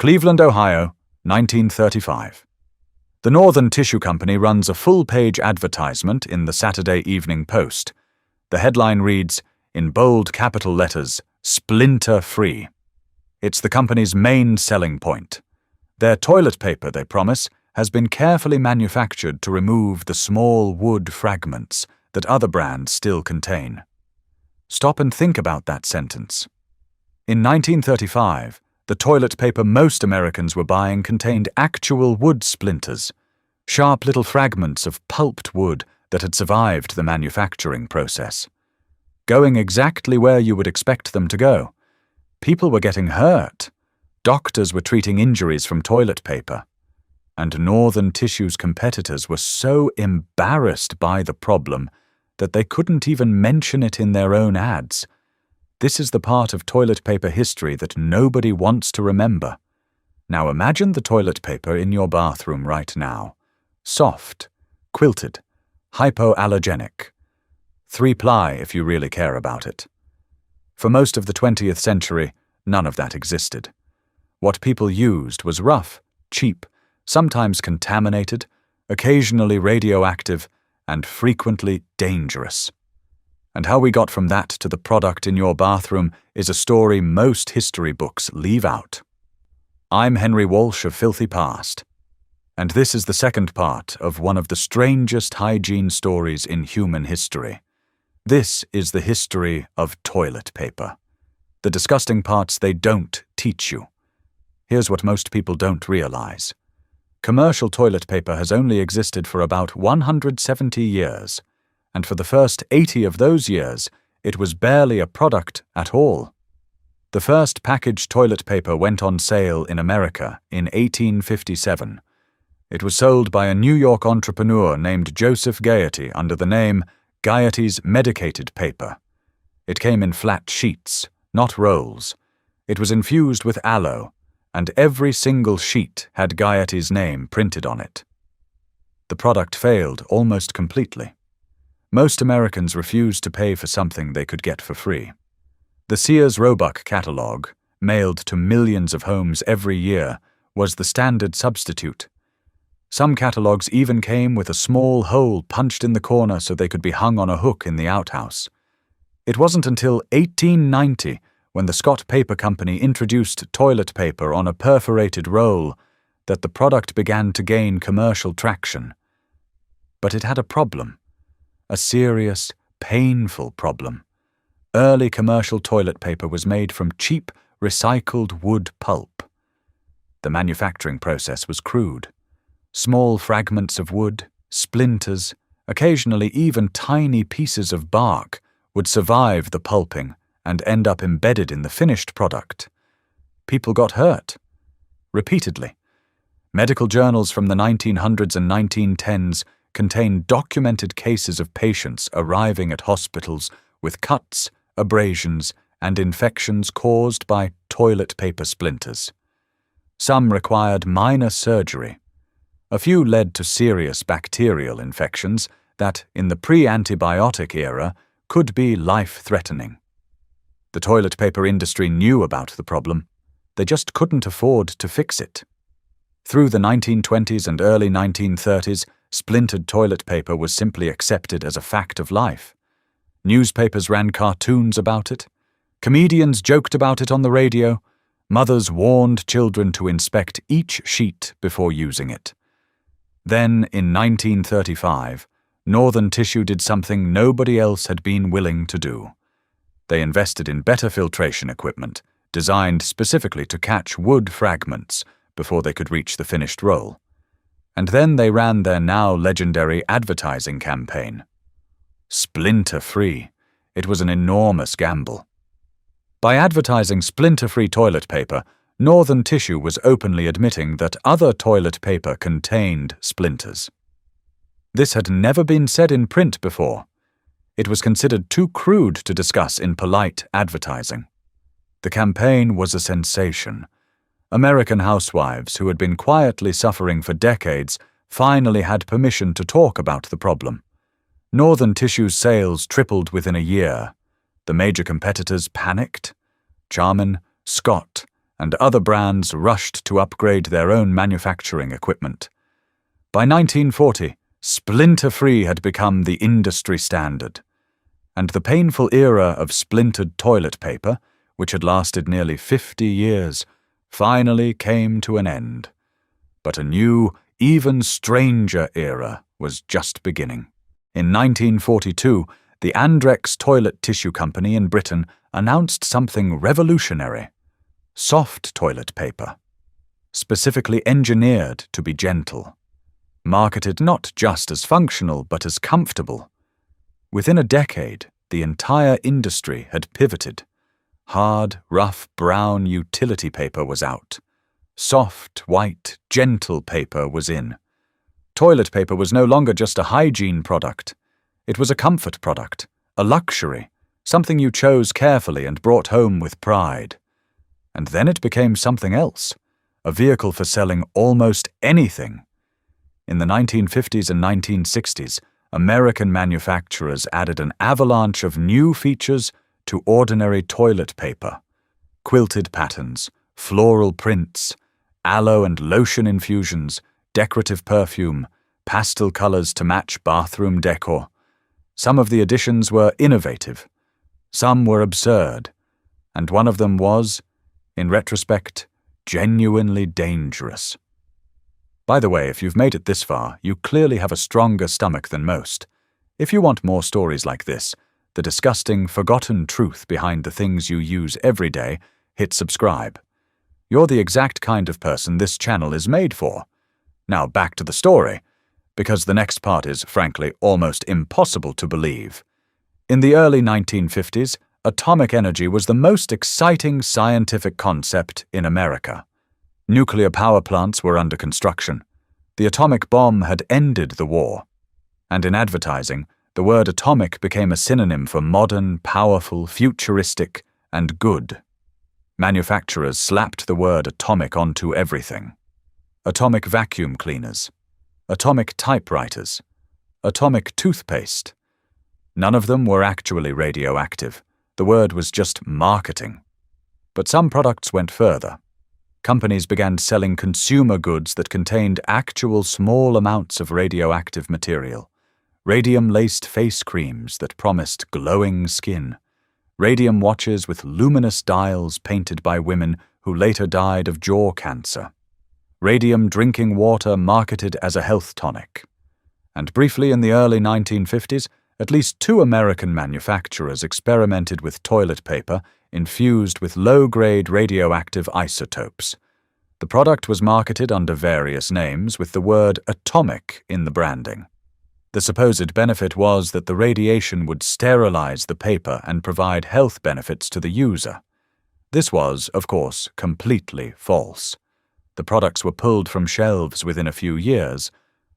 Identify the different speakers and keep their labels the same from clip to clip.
Speaker 1: Cleveland, Ohio, 1935. The Northern Tissue Company runs a full-page advertisement in the Saturday Evening Post. The headline reads, in bold capital letters, Splinter-Free. It's the company's main selling point. Their toilet paper, they promise, has been carefully manufactured to remove the small wood fragments that other brands still contain. Stop and think about that sentence. In 1935, the toilet paper most Americans were buying contained actual wood splinters, sharp little fragments of pulped wood that had survived the manufacturing process, going exactly where you would expect them to go. People were getting hurt. Doctors were treating injuries from toilet paper. And Northern Tissue's competitors were so embarrassed by the problem that they couldn't even mention it in their own ads. This is the part of toilet paper history that nobody wants to remember. Now imagine the toilet paper in your bathroom right now. Soft, quilted, hypoallergenic. 3-ply if you really care about it. For most of the 20th century, none of that existed. What people used was rough, cheap, sometimes contaminated, occasionally radioactive, and frequently dangerous. And how we got from that to the product in your bathroom is a story most history books leave out. I'm Henry Walsh of Filthy Past, and this is the second part of one of the strangest hygiene stories in human history. This is the history of toilet paper. The disgusting parts they don't teach you. Here's what most people don't realize. Commercial toilet paper has only existed for about 170 years, and for the first 80 of those years, it was barely a product at all. The first packaged toilet paper went on sale in America in 1857. It was sold by a New York entrepreneur named Joseph Gaiety under the name Gaiety's Medicated Paper. It came in flat sheets, not rolls. It was infused with aloe, and every single sheet had Gaiety's name printed on it. The product failed almost completely. Most Americans refused to pay for something they could get for free. The Sears Roebuck catalog, mailed to millions of homes every year, was the standard substitute. Some catalogs even came with a small hole punched in the corner so they could be hung on a hook in the outhouse. It wasn't until 1890 when the Scott Paper Company introduced toilet paper on a perforated roll that the product began to gain commercial traction. But it had a problem. A serious, painful problem. Early commercial toilet paper was made from cheap, recycled wood pulp. The manufacturing process was crude. Small fragments of wood, splinters, occasionally even tiny pieces of bark would survive the pulping and end up embedded in the finished product. People got hurt. Repeatedly. Medical journals from the 1900s and 1910s contain documented cases of patients arriving at hospitals with cuts, abrasions, and infections caused by toilet paper splinters. Some required minor surgery. A few led to serious bacterial infections that, in the pre-antibiotic era, could be life-threatening. The toilet paper industry knew about the problem. They just couldn't afford to fix it. Through the 1920s and early 1930s, splintered toilet paper was simply accepted as a fact of life. Newspapers ran cartoons about it. Comedians joked about it on the radio. Mothers warned children to inspect each sheet before using it. Then, in 1935, Northern Tissue did something nobody else had been willing to do. They invested in better filtration equipment, designed specifically to catch wood fragments before they could reach the finished roll. And then they ran their now legendary advertising campaign. Splinter-Free. It was an enormous gamble. By advertising splinter-free toilet paper, Northern Tissue was openly admitting that other toilet paper contained splinters. This had never been said in print before. It was considered too crude to discuss in polite advertising. The campaign was a sensation. American housewives who had been quietly suffering for decades finally had permission to talk about the problem. Northern Tissue's sales tripled within a year. The major competitors panicked. Charmin, Scott, and other brands rushed to upgrade their own manufacturing equipment. By 1940, Splinter-Free had become the industry standard, and the painful era of splintered toilet paper, which had lasted nearly 50 years, finally came to an end. But a new, even stranger era was just beginning. In 1942, the Andrex toilet tissue company in Britain announced something revolutionary: soft toilet paper, specifically engineered to be gentle, marketed not just as functional but as comfortable. Within a decade, the entire industry had pivoted. Hard, rough, brown utility paper was out. Soft, white, gentle paper was in. Toilet paper was no longer just a hygiene product. It was a comfort product, a luxury, something you chose carefully and brought home with pride. And then it became something else, a vehicle for selling almost anything. In the 1950s and 1960s, American manufacturers added an avalanche of new features to ordinary toilet paper: quilted patterns, floral prints, aloe and lotion infusions, decorative perfume, pastel colors to match bathroom decor. Some of the additions were innovative, some were absurd, and one of them was, in retrospect, genuinely dangerous. By the way, if you've made it this far, you clearly have a stronger stomach than most. If you want more stories like this, the disgusting, forgotten truth behind the things you use every day, hit subscribe. You're the exact kind of person this channel is made for. Now back to the story, because the next part is, frankly, almost impossible to believe. In the early 1950s, atomic energy was the most exciting scientific concept in America. Nuclear power plants were under construction. The atomic bomb had ended the war. And in advertising, the word atomic became a synonym for modern, powerful, futuristic, and good. Manufacturers slapped the word atomic onto everything. Atomic vacuum cleaners, atomic typewriters, atomic toothpaste. None of them were actually radioactive. The word was just marketing. But some products went further. Companies began selling consumer goods that contained actual small amounts of radioactive material. Radium-laced face creams that promised glowing skin. Radium watches with luminous dials painted by women who later died of jaw cancer. Radium drinking water marketed as a health tonic. And briefly in the early 1950s, at least 2 American manufacturers experimented with toilet paper infused with low-grade radioactive isotopes. The product was marketed under various names with the word atomic in the branding. The supposed benefit was that the radiation would sterilize the paper and provide health benefits to the user. This was, of course, completely false. The products were pulled from shelves within a few years,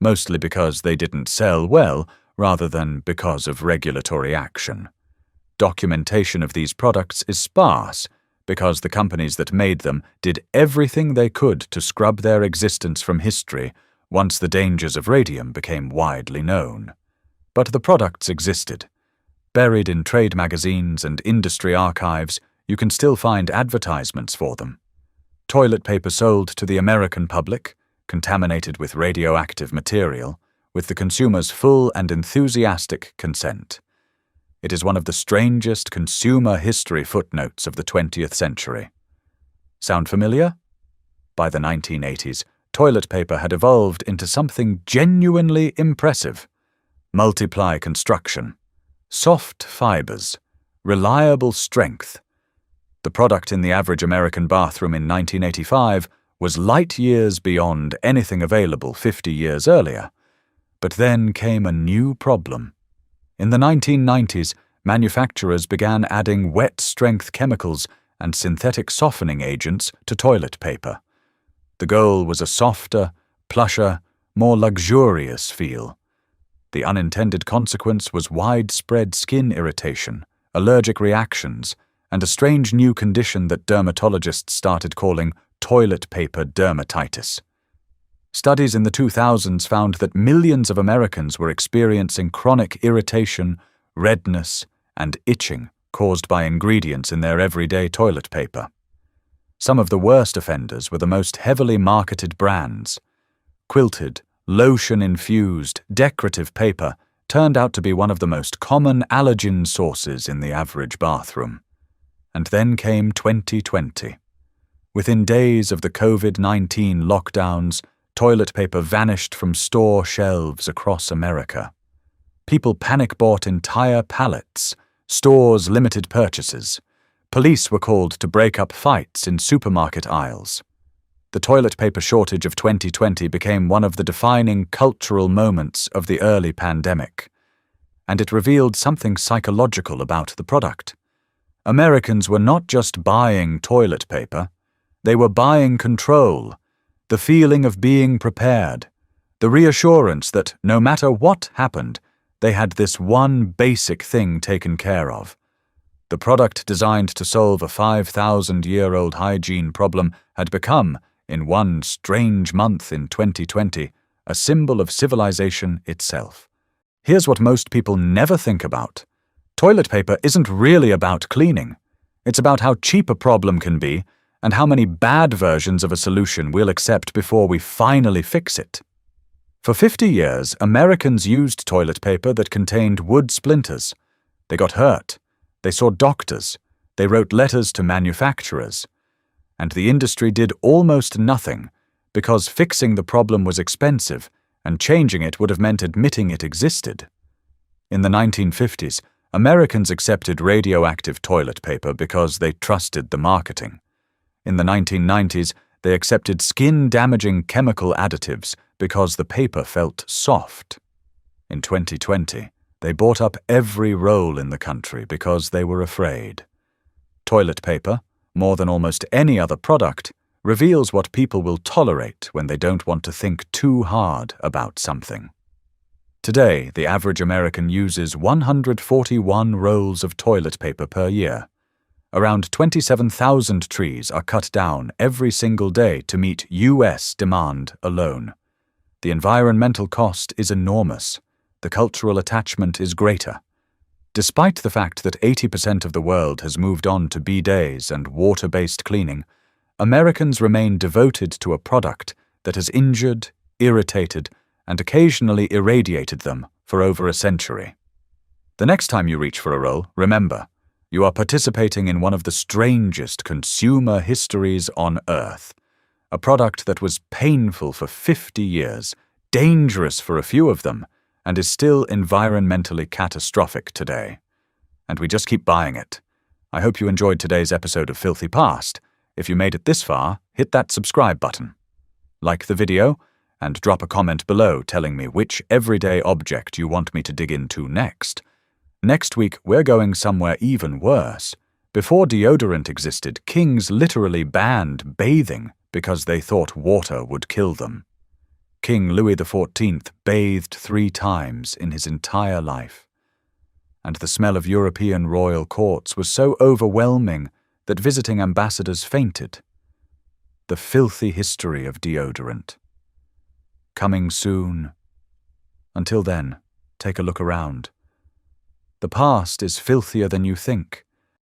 Speaker 1: mostly because they didn't sell well rather than because of regulatory action. Documentation of these products is sparse because the companies that made them did everything they could to scrub their existence from history once the dangers of radium became widely known. But the products existed. Buried in trade magazines and industry archives, you can still find advertisements for them. Toilet paper sold to the American public, contaminated with radioactive material, with the consumer's full and enthusiastic consent. It is one of the strangest consumer history footnotes of the 20th century. Sound familiar? By the 1980s, toilet paper had evolved into something genuinely impressive. Multiply construction, soft fibers, reliable strength. The product in the average American bathroom in 1985 was light years beyond anything available 50 years earlier. But then came a new problem. In the 1990s, manufacturers began adding wet-strength chemicals and synthetic softening agents to toilet paper. The goal was a softer, plusher, more luxurious feel. The unintended consequence was widespread skin irritation, allergic reactions, and a strange new condition that dermatologists started calling toilet paper dermatitis. Studies in the 2000s found that millions of Americans were experiencing chronic irritation, redness, and itching caused by ingredients in their everyday toilet paper. Some of the worst offenders were the most heavily marketed brands. Quilted, lotion-infused, decorative paper turned out to be one of the most common allergen sources in the average bathroom. And then came 2020. Within days of the COVID-19 lockdowns, toilet paper vanished from store shelves across America. People panic-bought entire pallets. Stores limited purchases. Police were called to break up fights in supermarket aisles. The toilet paper shortage of 2020 became one of the defining cultural moments of the early pandemic. And it revealed something psychological about the product. Americans were not just buying toilet paper, they were buying control, the feeling of being prepared, the reassurance that no matter what happened, they had this one basic thing taken care of. The product designed to solve a 5,000-year-old hygiene problem had become, in one strange month in 2020, a symbol of civilization itself. Here's what most people never think about. Toilet paper isn't really about cleaning. It's about how cheap a problem can be and how many bad versions of a solution we'll accept before we finally fix it. For 50 years, Americans used toilet paper that contained wood splinters. They got hurt. They saw doctors. They wrote letters to manufacturers. And the industry did almost nothing because fixing the problem was expensive and changing it would have meant admitting it existed. In the 1950s, Americans accepted radioactive toilet paper because they trusted the marketing. In the 1990s, they accepted skin-damaging chemical additives because the paper felt soft. In 2020, they bought up every roll in the country because they were afraid. Toilet paper, more than almost any other product, reveals what people will tolerate when they don't want to think too hard about something. Today, the average American uses 141 rolls of toilet paper per year. Around 27,000 trees are cut down every single day to meet U.S. demand alone. The environmental cost is enormous. The cultural attachment is greater. Despite the fact that 80% of the world has moved on to bidets and water-based cleaning, Americans remain devoted to a product that has injured, irritated, and occasionally irradiated them for over a century. The next time you reach for a roll, remember, you are participating in one of the strangest consumer histories on Earth. A product that was painful for 50 years, dangerous for a few of them, and is still environmentally catastrophic today. And we just keep buying it. I hope you enjoyed today's episode of Filthy Past. If you made it this far, hit that subscribe button. Like the video, and drop a comment below telling me which everyday object you want me to dig into next. Next week, we're going somewhere even worse. Before deodorant existed, kings literally banned bathing because they thought water would kill them. King Louis XIV bathed 3 times in his entire life. And the smell of European royal courts was so overwhelming that visiting ambassadors fainted. The filthy history of deodorant. Coming soon. Until then, take a look around. The past is filthier than you think.